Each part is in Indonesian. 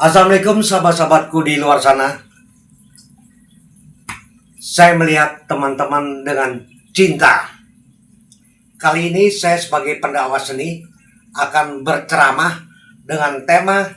Assalamualaikum sahabat-sahabatku di luar sana. Saya melihat teman-teman dengan cinta. Kali ini saya sebagai pendakwa seni akan berceramah dengan tema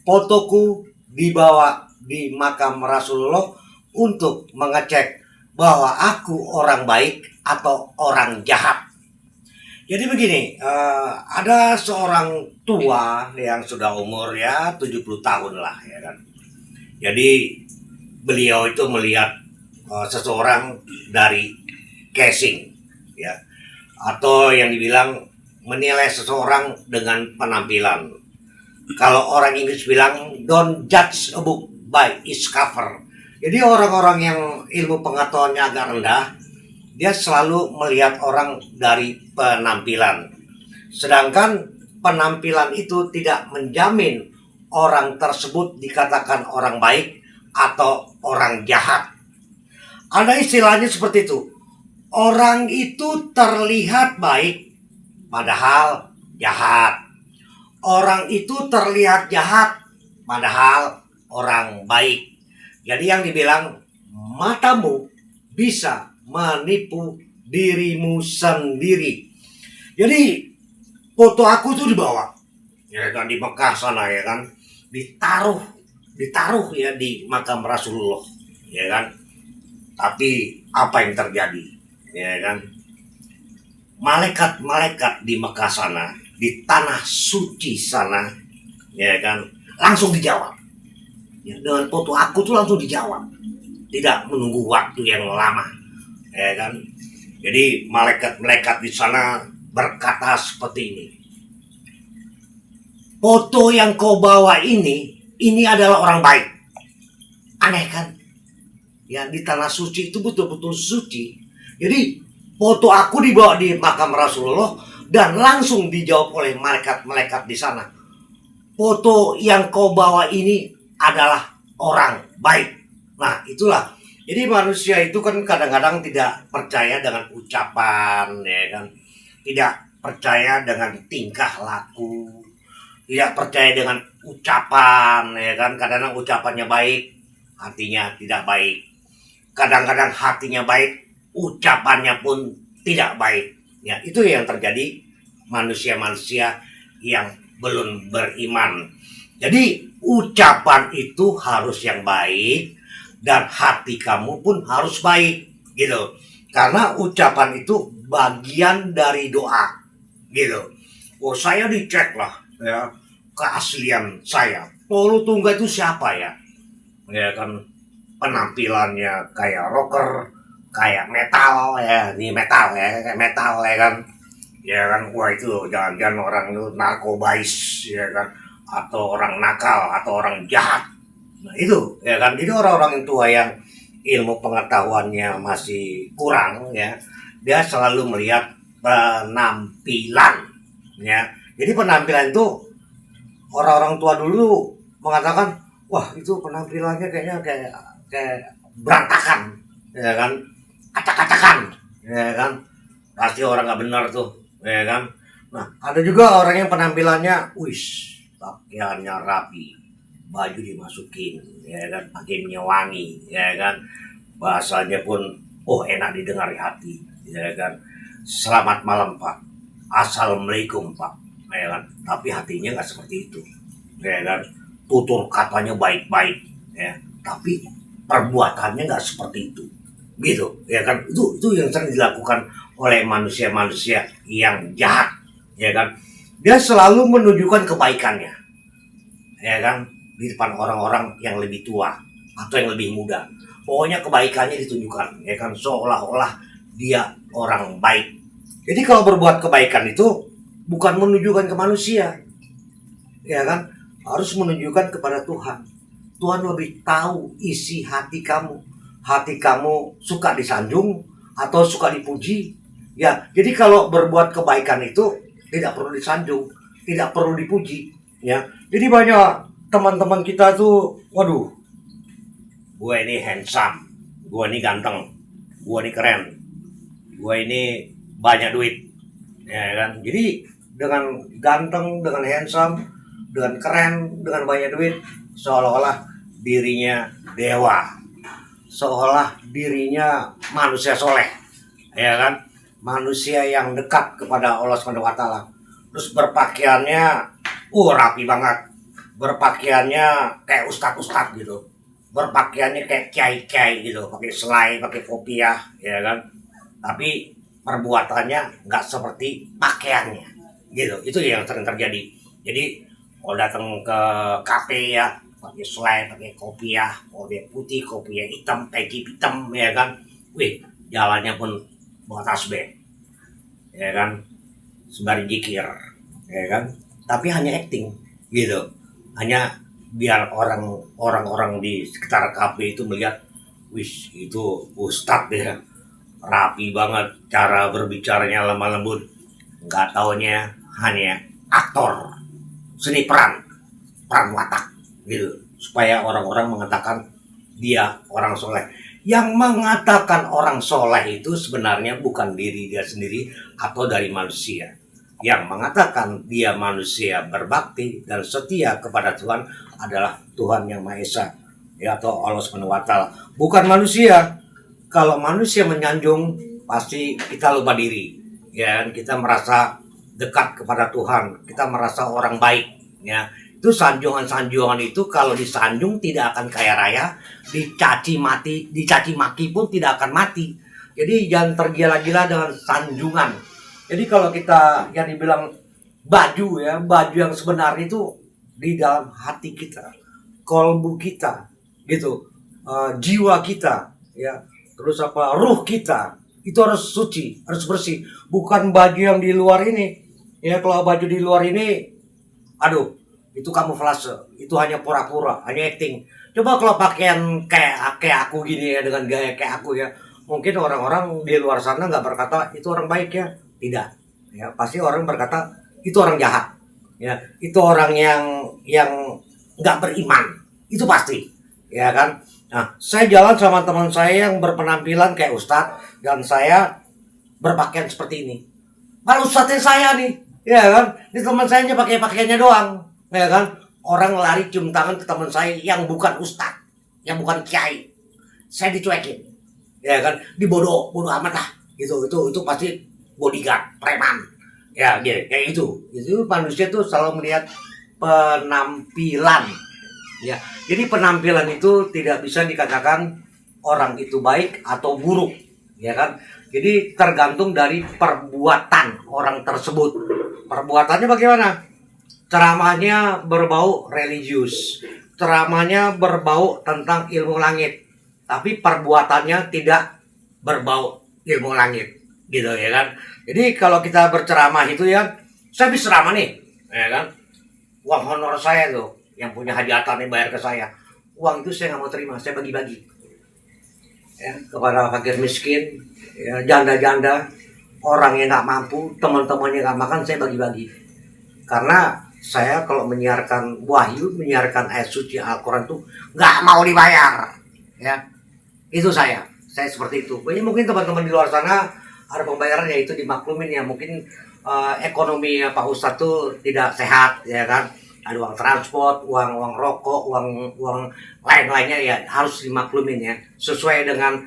fotoku dibawa di makam Rasulullah untuk mengecek bahwa aku orang baik atau orang jahat. Jadi begini, ada seorang tua yang sudah umur ya 70 tahun lah ya kan. Jadi beliau itu melihat seseorang dari casing ya, atau yang dibilang menilai seseorang dengan penampilan. Kalau orang Inggris bilang don't judge a book by its cover. Jadi orang-orang yang ilmu pengetahuannya agak rendah, dia selalu melihat orang dari penampilan. Sedangkan penampilan itu tidak menjamin orang tersebut dikatakan orang baik atau orang jahat. Ada istilahnya seperti itu. Orang itu terlihat baik padahal jahat. Orang itu terlihat jahat padahal orang baik. Jadi yang dibilang matamu bisa menipu dirimu sendiri. Jadi foto aku tuh dibawa ya kan di Mekah sana ya kan, ditaruh ya di makam Rasulullah ya kan. Tapi apa yang terjadi ya kan, malaikat-malaikat di Mekah sana, di tanah suci sana ya kan, langsung dijawab ya, dengan foto aku tuh langsung dijawab, tidak menunggu waktu yang lama ya kan. Jadi malaikat-malaikat di sana berkata seperti ini, foto yang kau bawa ini adalah orang baik. Aneh kan ya, di tanah suci itu betul-betul suci. Jadi foto aku dibawa di makam Rasulullah dan langsung dijawab oleh malaikat-malaikat di sana, foto yang kau bawa ini adalah orang baik. Nah itulah, jadi manusia itu kan kadang-kadang tidak percaya dengan ucapan ya kan, tidak percaya dengan tingkah laku, tidak percaya dengan ucapan ya kan. Kadang-kadang ucapannya baik, hatinya tidak baik. Kadang-kadang hatinya baik, ucapannya pun tidak baik. Ya, itu yang terjadi manusia-manusia yang belum beriman. Jadi ucapan itu harus yang baik dan hati kamu pun harus baik gitu. Karena ucapan itu bagian dari doa gitu. Oh, saya dicek lah ya keaslian saya. Paulu Tunggal itu siapa ya? Ya kan, penampilannya kayak rocker, kayak metal ya, ini metal ya, kayak metal ya kan. Ya kan, wah itu jangan-jangan orang itu narkobais ya kan, atau orang nakal atau orang jahat. Nah itu ya kan, itu orang-orang tua yang ilmu pengetahuannya masih kurang ya, dia selalu melihat penampilan ya. Jadi penampilan itu orang-orang tua dulu mengatakan, wah itu penampilannya kayaknya kayak berantakan ya kan, acak-acakan ya kan, pasti orang nggak benar tuh ya kan. Nah ada juga orang yang penampilannya wis pakaiannya rapi, baju dimasukin ya kan, pakaiannya wangi ya kan, bahasanya pun oh enak didengar hati ya kan. Selamat malam Pak, assalamualaikum Pak, ya kan? Tapi hatinya nggak seperti itu, ya kan? Tutur katanya baik-baik, ya, tapi perbuatannya nggak seperti itu, gitu, ya kan? Itu yang sering dilakukan oleh manusia-manusia yang jahat, ya kan? Dia selalu menunjukkan kebaikannya, ya kan? Di depan orang-orang yang lebih tua atau yang lebih muda. Pokoknya kebaikannya ditunjukkan, ya kan? Seolah-olah dia orang baik. Jadi kalau berbuat kebaikan itu bukan menunjukkan ke manusia, ya kan? Harus menunjukkan kepada Tuhan. Tuhan lebih tahu isi hati kamu. Hati kamu suka disanjung atau suka dipuji. Ya, jadi kalau berbuat kebaikan itu tidak perlu disanjung, tidak perlu dipuji, ya. Jadi banyak teman-teman kita tuh, waduh, gue ini handsome, gue ini ganteng, gue ini keren, gue ini banyak duit, ya kan? Jadi dengan ganteng, dengan handsome, dengan keren, dengan banyak duit, seolah-olah dirinya dewa, seolah dirinya manusia soleh, ya kan? Manusia yang dekat kepada Allah Subhanahu wa taala. Terus berpakaiannya rapi banget. Berpakaiannya kayak ustadz-ustadz gitu. Berpakaiannya kayak kiai-kiai gitu, pakai selai, pakai kopiah, ya kan? Tapi perbuatannya nggak seperti pakaiannya, gitu. Itu yang sering terjadi. Jadi kalau datang ke kafe ya, pakai selai, pakai kopiah, kopiah putih, kopiah hitam, peci hitam, ya kan? Wih, jalannya pun bawa tasbih, ya kan? Sembari zikir, ya kan? Tapi hanya acting, gitu. Hanya biar orang-orang di sekitar kafe itu melihat, wis itu ustadz ya, rapi banget, cara berbicaranya lemah lembut. Nggak taunya hanya aktor, seni peran watak, gitu. Supaya orang-orang mengatakan dia orang soleh. Yang mengatakan orang soleh itu sebenarnya bukan diri dia sendiri atau dari manusia. Yang mengatakan dia manusia berbakti dan setia kepada Tuhan adalah Tuhan yang Maha Esa, ya, atau Allah Subhanahu wa taala. Bukan manusia. Kalau manusia menyanjung, pasti kita lupa diri. Ya, kita merasa dekat kepada Tuhan, kita merasa orang baik, ya. Itu sanjungan-sanjungan itu kalau disanjung tidak akan kaya raya, dicaci maki pun tidak akan mati. Jadi jangan tergila-gila dengan sanjungan. Jadi kalau kita yang dibilang baju ya, baju yang sebenarnya itu di dalam hati kita, kolbu kita, gitu, jiwa kita, ya, terus ruh kita itu harus suci, harus bersih. Bukan baju yang di luar ini, ya. Kalau baju di luar ini, aduh, itu kamuflase, itu hanya pura-pura, hanya acting. Coba kalau pakaian kayak aku gini ya, dengan gaya kayak aku ya, mungkin orang-orang di luar sana nggak berkata itu orang baik ya, tidak, ya, pasti orang berkata itu orang jahat, ya, itu orang yang nggak beriman, itu pasti, ya kan. Nah, saya jalan sama teman saya yang berpenampilan kayak ustadz dan saya berpakaian seperti ini. Malah ustadznya saya nih, ya kan, ini teman saya aja pakai pakaiannya doang, ya kan. Orang lari cium tangan ke teman saya yang bukan ustadz, yang bukan kiai, saya dicuekin, ya kan, bodoh amat lah, itu pasti bodyguard, preman, ya, gitu, kayak itu manusia tuh selalu melihat penampilan, ya. Jadi penampilan itu tidak bisa dikatakan orang itu baik atau buruk, ya kan. Jadi tergantung dari perbuatan orang tersebut. Perbuatannya bagaimana? Ceramahnya berbau religius, ceramahnya berbau tentang ilmu langit, tapi perbuatannya tidak berbau ilmu langit, gitu, ya kan. Jadi kalau kita berceramah itu ya, saya bisa ceramah nih, ya kan, uang honor saya tuh yang punya hajatan yang bayar ke saya, uang itu saya nggak mau terima, saya bagi-bagi, ya, kepada fakir miskin, ya, janda-janda, orang yang nggak mampu, teman-temannya nggak makan, saya bagi-bagi. Karena saya kalau menyiarkan wahyu, menyiarkan ayat suci Al-Quran tuh nggak mau dibayar, ya. Itu saya seperti itu. Mungkin teman-teman di luar sana ada pembayaran, ya itu dimaklumin ya. Mungkin ekonomi Pak Ustadz tuh tidak sehat, ya kan. Ada uang transport, uang rokok, uang lain-lainnya, ya harus dimaklumin ya. Sesuai dengan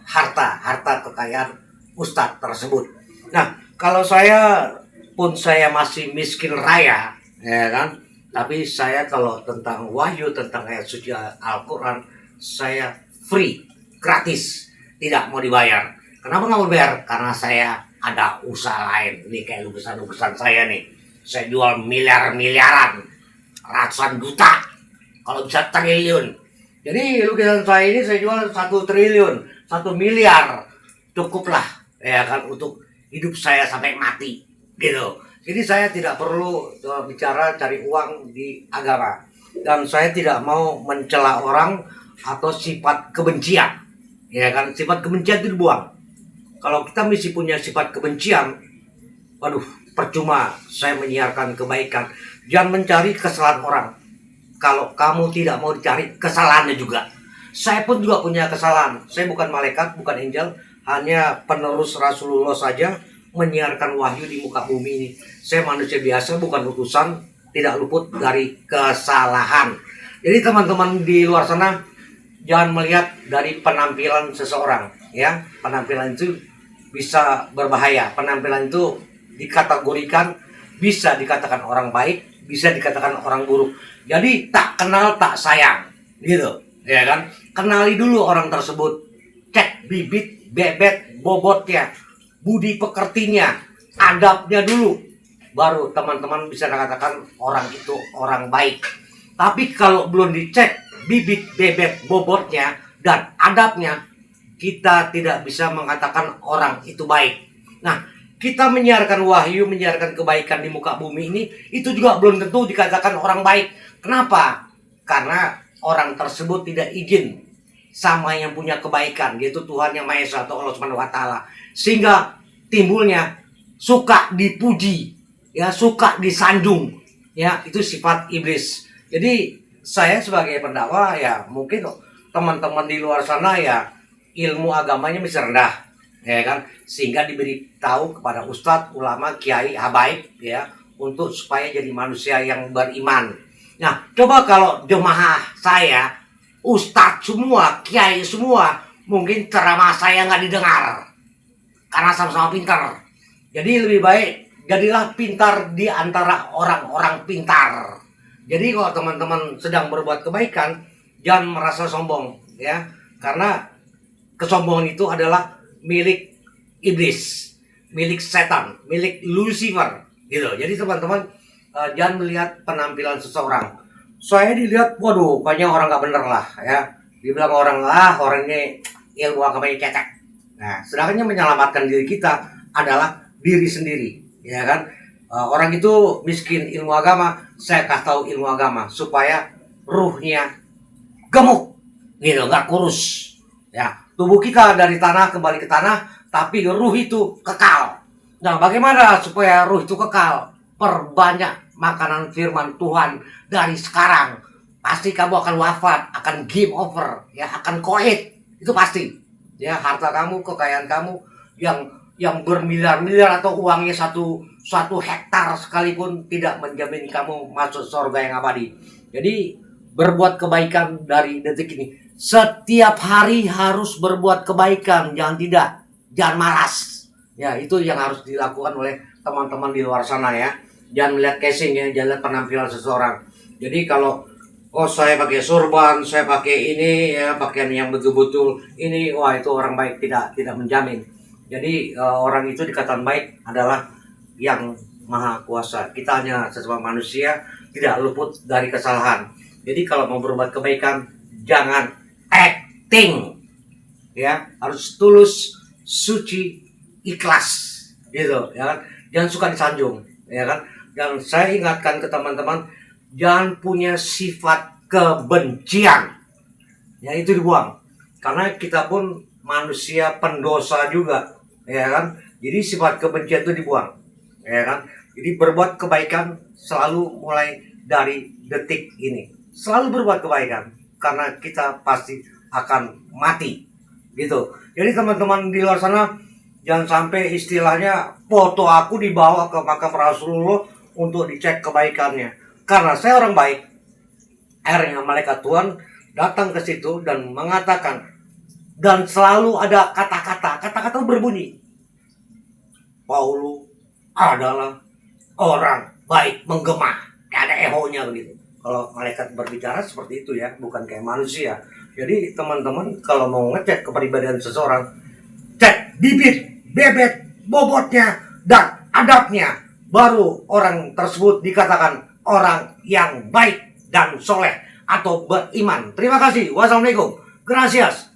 harta kekayaan Ustadz tersebut. Nah, Kalau saya pun saya masih miskin raya, ya kan? Tapi saya kalau tentang wahyu, tentang ayat suci Al-Quran, saya free, gratis, tidak mau dibayar. Kenapa nggak mau dibayar? Karena saya ada usaha lain. Ini kayak lukisan-lukisan saya nih. Saya jual miliar-miliaran, ratusan juta, kalau bisa triliun. Jadi lukisan saya ini saya jual 1 triliun, 1 miliar, cukuplah, ya kan, untuk hidup saya sampai mati, gitu. Jadi saya tidak perlu bicara cari uang di agama, dan saya tidak mau mencela orang atau sifat kebencian, ya kan. Sifat kebencian itu dibuang. Kalau kita mesti punya sifat kebencian, waduh, percuma saya menyiarkan kebaikan. Jangan mencari kesalahan orang kalau kamu tidak mau dicari kesalahannya juga. Saya pun juga punya kesalahan. Saya bukan malaikat, bukan angel, hanya penerus Rasulullah saja, menyiarkan wahyu di muka bumi ini. Saya manusia biasa, bukan utusan, tidak luput dari kesalahan. Jadi teman-teman di luar sana, jangan melihat dari penampilan seseorang, ya. Penampilan itu bisa berbahaya. Penampilan itu dikategorikan, bisa dikatakan orang baik, bisa dikatakan orang buruk. Jadi tak kenal tak sayang, gitu, ya kan? Kenali dulu orang tersebut, cek bibit, bebet, bobotnya, budi pekertinya, adabnya dulu, baru teman-teman bisa katakan orang itu orang baik. Tapi kalau belum dicek bibit, bebet, bobotnya, dan adabnya, kita tidak bisa mengatakan orang itu baik. Nah, kita menyiarkan wahyu, menyiarkan kebaikan di muka bumi ini, itu juga belum tentu dikatakan orang baik. Kenapa? Karena orang tersebut tidak izin sama yang punya kebaikan, yaitu Tuhan Yang Maha Esa atau Allah Subhanahu wa taala. Sehingga timbulnya suka dipuji, ya, suka disanjung, ya, itu sifat iblis. Jadi saya sebagai pendakwah, ya, mungkin teman-teman di luar sana ya ilmu agamanya masih rendah, ya kan, sehingga diberitahu kepada ustadz, ulama, kiai, habaib, ya, untuk supaya jadi manusia yang beriman. Nah, coba kalau jemaah saya, ustadz semua, kiai semua, mungkin ceramah saya nggak didengar, karena sama-sama pintar. Jadi lebih baik jadilah pintar di antara orang-orang pintar. Jadi kalau teman-teman sedang berbuat kebaikan, jangan merasa sombong, ya, karena kesombongan itu adalah milik iblis, milik setan, milik Lucifer, gitu. Jadi teman-teman jangan melihat penampilan seseorang. Saya dilihat, waduh, kayaknya orang nggak bener lah, ya. Dibilang orang ini ilmu agamanya cetek. Nah, sedangkan yang menyelamatkan diri kita adalah diri sendiri, ya kan. Orang itu miskin ilmu agama, saya kasih tahu ilmu agama supaya ruhnya gemuk, gitu, nggak kurus. Ya, tubuh kita dari tanah kembali ke tanah, tapi ruh itu kekal. Nah, bagaimana supaya ruh itu kekal? Perbanyak makanan firman Tuhan dari sekarang. Pasti kamu akan wafat, akan game over, ya, akan koit, itu pasti. Ya, harta kamu, kekayaan kamu yang bermiliar-miliar atau uangnya satu hektar sekalipun tidak menjamin kamu masuk surga yang abadi. Jadi berbuat kebaikan dari detik ini. Setiap hari harus berbuat kebaikan, jangan malas. Ya, itu yang harus dilakukan oleh teman-teman di luar sana, ya. Jangan melihat casing, ya, jangan lihat penampilan seseorang. Jadi kalau saya pakai sorban, saya pakai ini, ya, pakaian yang betul-betul ini, wah, itu orang baik, tidak menjamin. Jadi orang itu dikatakan baik adalah yang maha kuasa. Kita hanya sesama manusia, tidak luput dari kesalahan. Jadi kalau mau berbuat kebaikan, jangan acting, ya, harus tulus, suci, ikhlas, gitu, ya kan. Jangan suka disanjung, ya kan. Dan saya ingatkan ke teman-teman, jangan punya sifat kebencian, ya, itu dibuang, karena kita pun manusia pendosa juga, ya kan. Jadi sifat kebencian itu dibuang, ya kan. Jadi berbuat kebaikan selalu mulai dari detik ini, selalu berbuat kebaikan, karena kita pasti akan mati, gitu. Jadi teman-teman di luar sana, jangan sampai istilahnya foto aku dibawa ke makam Rasulullah untuk dicek kebaikannya. Karena saya orang baik, akhirnya malaikat Tuhan datang ke situ dan mengatakan, dan selalu ada kata-kata berbunyi, Paulus adalah orang baik menggema. Ada ehonya begitu. Kalau malaikat berbicara seperti itu ya, bukan kayak manusia. Jadi teman-teman kalau mau ngecek kepribadian seseorang, cek bibit, bebet, bobotnya, dan adabnya. Baru orang tersebut dikatakan orang yang baik dan soleh atau beriman. Terima kasih. Wassalamualaikum. Gracias.